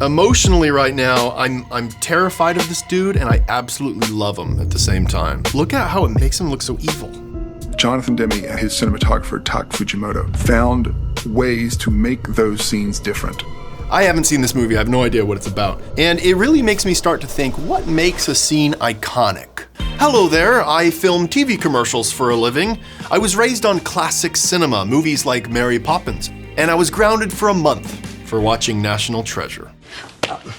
Emotionally right now, I'm terrified of this dude and I absolutely love him at the same time. Look at how it makes him look so evil. Jonathan Demme and his cinematographer, Tak Fujimoto, found ways to make those scenes different. I haven't seen this movie, I have no idea what it's about. And it really makes me start to think, what makes a scene iconic? Hello there, I film TV commercials for a living. I was raised on classic cinema, movies like Mary Poppins, and I was grounded for a month for watching National Treasure.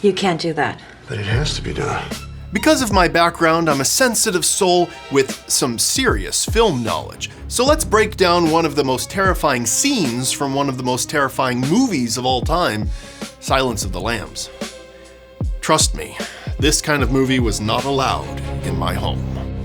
You can't do that. But it has to be done. Because of my background, I'm a sensitive soul with some serious film knowledge. So let's break down one of the most terrifying scenes from one of the most terrifying movies of all time, Silence of the Lambs. Trust me, this kind of movie was not allowed in my home.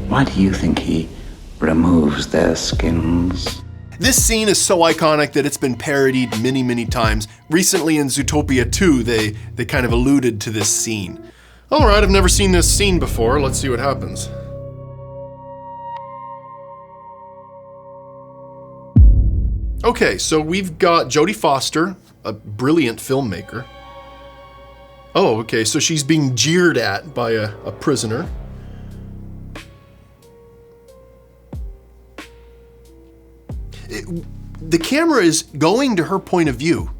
Why do you think he removes their skins? This scene is so iconic that it's been parodied many, many times. Recently in Zootopia 2, they kind of alluded to this scene. All right, I've never seen this scene before. Let's see what happens. Okay, so we've got Jodie Foster, a brilliant filmmaker. Oh, okay, so she's being jeered at by a prisoner. The camera is going to her point of view.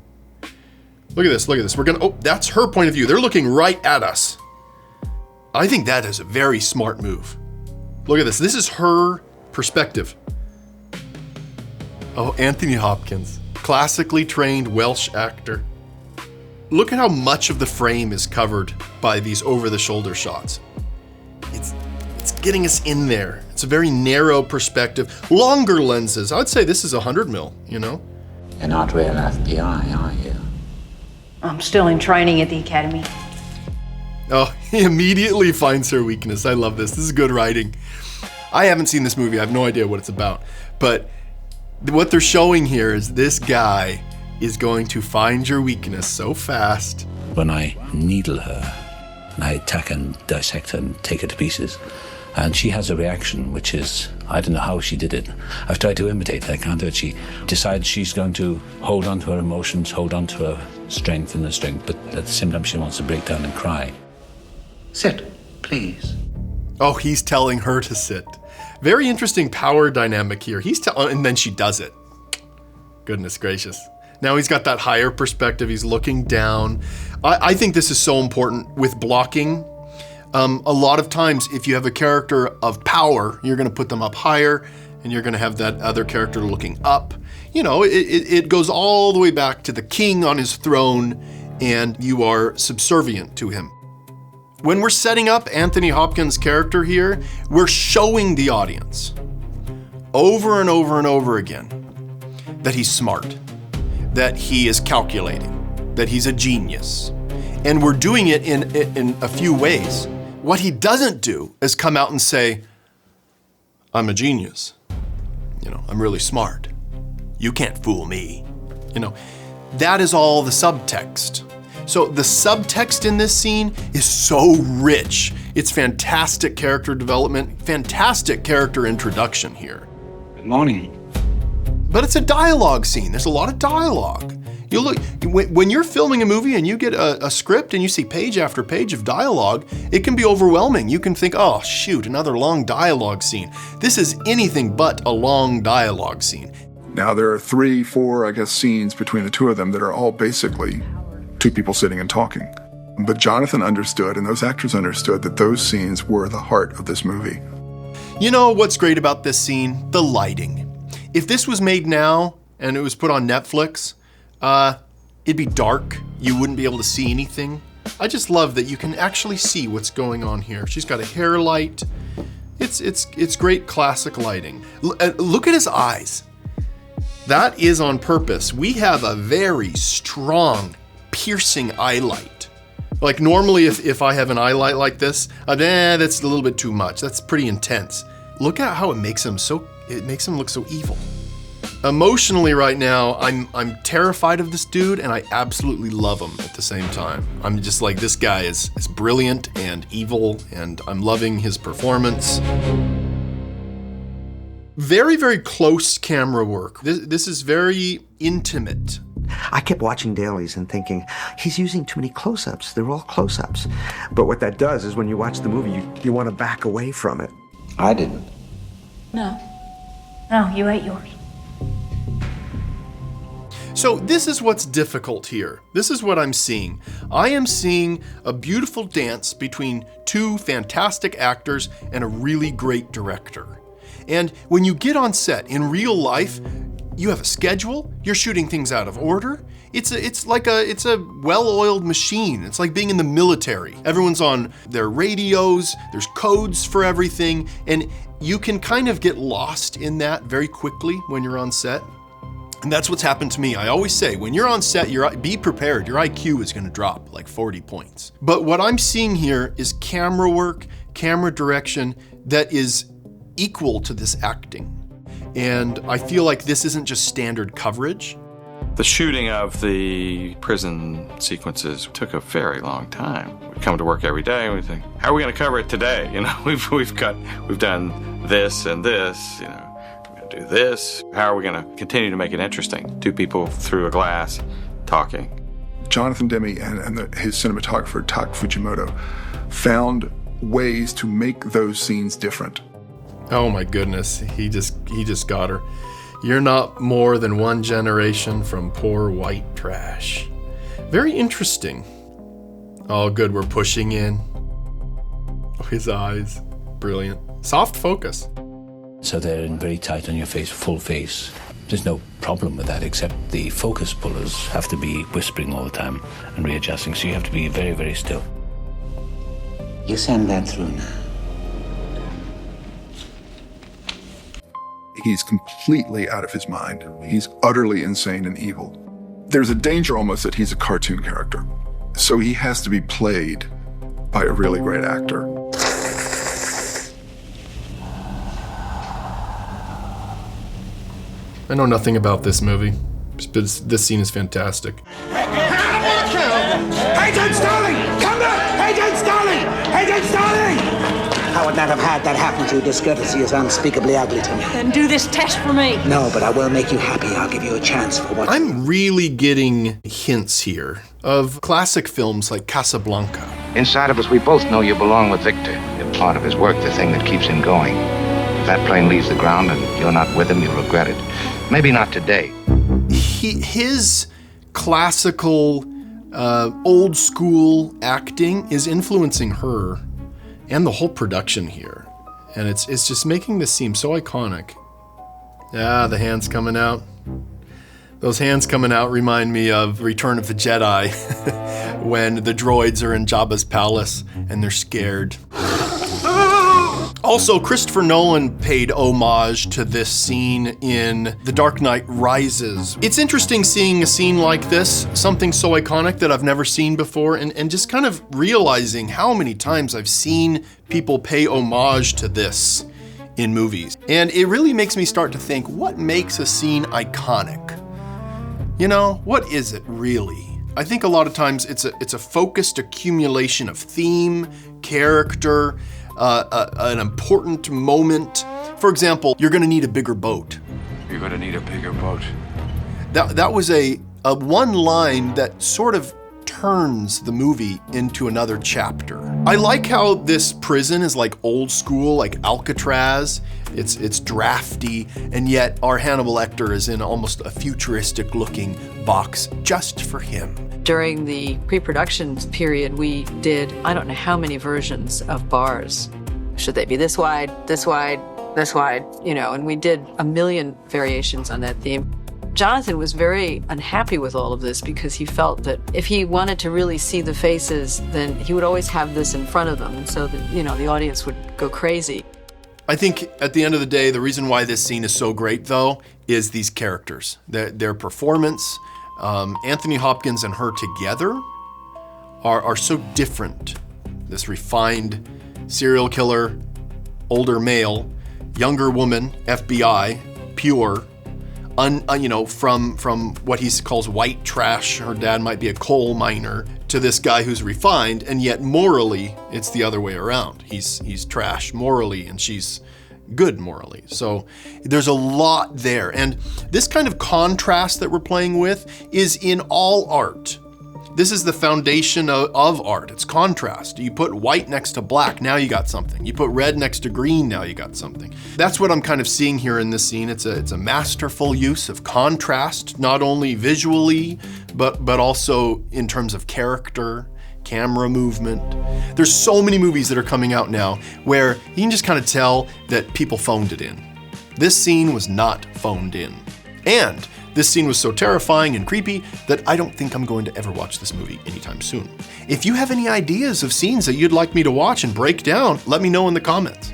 Look at this, look at this. Oh, that's her point of view. They're looking right at us. I think that is a very smart move. Look at this, this is her perspective. Oh, Anthony Hopkins, classically trained Welsh actor. Look at how much of the frame is covered by these over-the-shoulder shots. It's getting us in there. It's a very narrow perspective. Longer lenses. I'd say this is 100 mil, you know? You're not real FBI, are you? I'm still in training at the academy. Oh, he immediately finds her weakness. I love this. This is good writing. I haven't seen this movie. I have no idea what it's about. But what they're showing here is this guy is going to find your weakness so fast. When I needle her, and I attack and dissect her and take her to pieces, and she has a reaction, which is, I don't know how she did it. I've tried to imitate her, I can't do it. She decides she's going to hold on to her emotions, hold on to her strength and her strength, but at the same time she wants to break down and cry. Sit, please. Oh, he's telling her to sit. Very interesting power dynamic here. And then she does it. Goodness gracious. Now he's got that higher perspective. He's looking down. I think this is so important with blocking. A lot of times, if you have a character of power, you're going to put them up higher, and you're going to have that other character looking up. You know, it goes all the way back to the king on his throne, and you are subservient to him. When we're setting up Anthony Hopkins' character here, we're showing the audience over and over and over again that he's smart, that he is calculating, that he's a genius. And we're doing it in a few ways. What he doesn't do is come out and say, I'm a genius. You know, I'm really smart. You can't fool me. You know, that is all the subtext. So the subtext in this scene is so rich. It's fantastic character development, fantastic character introduction here. Good morning. But it's a dialogue scene. There's a lot of dialogue. You look, when you're filming a movie and you get a script and you see page after page of dialogue, it can be overwhelming. You can think, oh shoot, another long dialogue scene. This is anything but a long dialogue scene. Now there are 3, 4, I guess, scenes between the two of them that are all basically two people sitting and talking. But Jonathan understood, and those actors understood, that those scenes were the heart of this movie. You know what's great about this scene? The lighting. If this was made now and it was put on Netflix, it'd be dark. You wouldn't be able to see anything. I just love that you can actually see what's going on here. She's got a hair light. It's great classic lighting. Look at his eyes. That is on purpose. We have a very strong, piercing eye light. Like normally if I have an eye light like this, that's a little bit too much. That's pretty intense. Look at how it makes him look so evil. Emotionally right now, I'm terrified of this dude and I absolutely love him at the same time. I'm just like, this guy is brilliant and evil and I'm loving his performance. Very, very close camera work. This is very intimate. I kept watching dailies and thinking, he's using too many close-ups. They're all close-ups. But what that does is when you watch the movie, you want to back away from it. I didn't. No. No, you ate yours. So this is what's difficult here. This is what I'm seeing. I am seeing a beautiful dance between two fantastic actors and a really great director. And when you get on set in real life, you have a schedule, you're shooting things out of order. It's a well-oiled machine. It's like being in the military. Everyone's on their radios, there's codes for everything, and you can kind of get lost in that very quickly when you're on set. And that's what's happened to me. I always say, when you're on set, be prepared. Your IQ is gonna drop like 40 points. But what I'm seeing here is camera work, camera direction that is equal to this acting. And I feel like this isn't just standard coverage. The shooting of the prison sequences took a very long time. We come to work every day and we think, how are we gonna cover it today? You know, we've done this and this, you know. Do this. How are we going to continue to make it interesting? Two people through a glass talking. Jonathan Demme and his cinematographer, Tak Fujimoto, found ways to make those scenes different. Oh my goodness, he just got her. You're not more than one generation from poor white trash. Very interesting. Oh good, we're pushing in. Oh, his eyes, brilliant. Soft focus. So they're in very tight on your face, full face. There's no problem with that, except the focus pullers have to be whispering all the time and readjusting, so you have to be very, very still. You send that through now. He's completely out of his mind. He's utterly insane and evil. There's a danger almost that he's a cartoon character. So he has to be played by a really great actor. I know nothing about this movie, but this scene is fantastic. Agent Starling! Come back! Agent Starling! Agent Starling! I would not have had that happen to you. Discourtesy is unspeakably ugly to me. Then do this test for me. No, but I will make you happy. I'll give you a chance for what... I'm really getting hints here of classic films like Casablanca. Inside of us, we both know you belong with Victor. You're part of his work, the thing that keeps him going. If that plane leaves the ground and you're not with him, you'll regret it. Maybe not today. His classical, old school acting is influencing her and the whole production here. And it's just making this seem so iconic. Ah, the hands coming out. Those hands coming out remind me of Return of the Jedi when the droids are in Jabba's palace and they're scared. Also, Christopher Nolan paid homage to this scene in The Dark Knight Rises. It's interesting seeing a scene like this, something so iconic that I've never seen before, and just kind of realizing how many times I've seen people pay homage to this in movies. And it really makes me start to think, what makes a scene iconic? You know, what is it really? I think a lot of times it's a focused accumulation of theme, character, an important moment. For example, you're gonna need a bigger boat. You're gonna need a bigger boat. That was a one line that sort of turns the movie into another chapter. I like how this prison is like old school, like Alcatraz. It's drafty, and yet our Hannibal Lecter is in almost a futuristic looking box just for him. During the pre-production period, we did, I don't know how many versions of bars. Should they be this wide, this wide, this wide, you know, and we did a million variations on that theme. Jonathan was very unhappy with all of this because he felt that if he wanted to really see the faces, then he would always have this in front of them, and so that, you know, the audience would go crazy. I think at the end of the day, the reason why this scene is so great, though, is these characters, their performance. Anthony Hopkins and her together are so different. This refined serial killer, older male, younger woman, FBI, pure, you know, from what he calls white trash. Her dad might be a coal miner, to this guy who's refined, and yet morally, it's the other way around. He's trash morally, and she's good morally. So there's a lot there. And this kind of contrast that we're playing with is in all art. This is the foundation of art. It's contrast. You put white next to black, now you got something. You put red next to green, now you got something. That's what I'm kind of seeing here in this scene. It's a masterful use of contrast, not only visually, but also in terms of character, camera movement. There's so many movies that are coming out now where you can just kind of tell that people phoned it in. This scene was not phoned in. And this scene was so terrifying and creepy that I don't think I'm going to ever watch this movie anytime soon. If you have any ideas of scenes that you'd like me to watch and break down, let me know in the comments.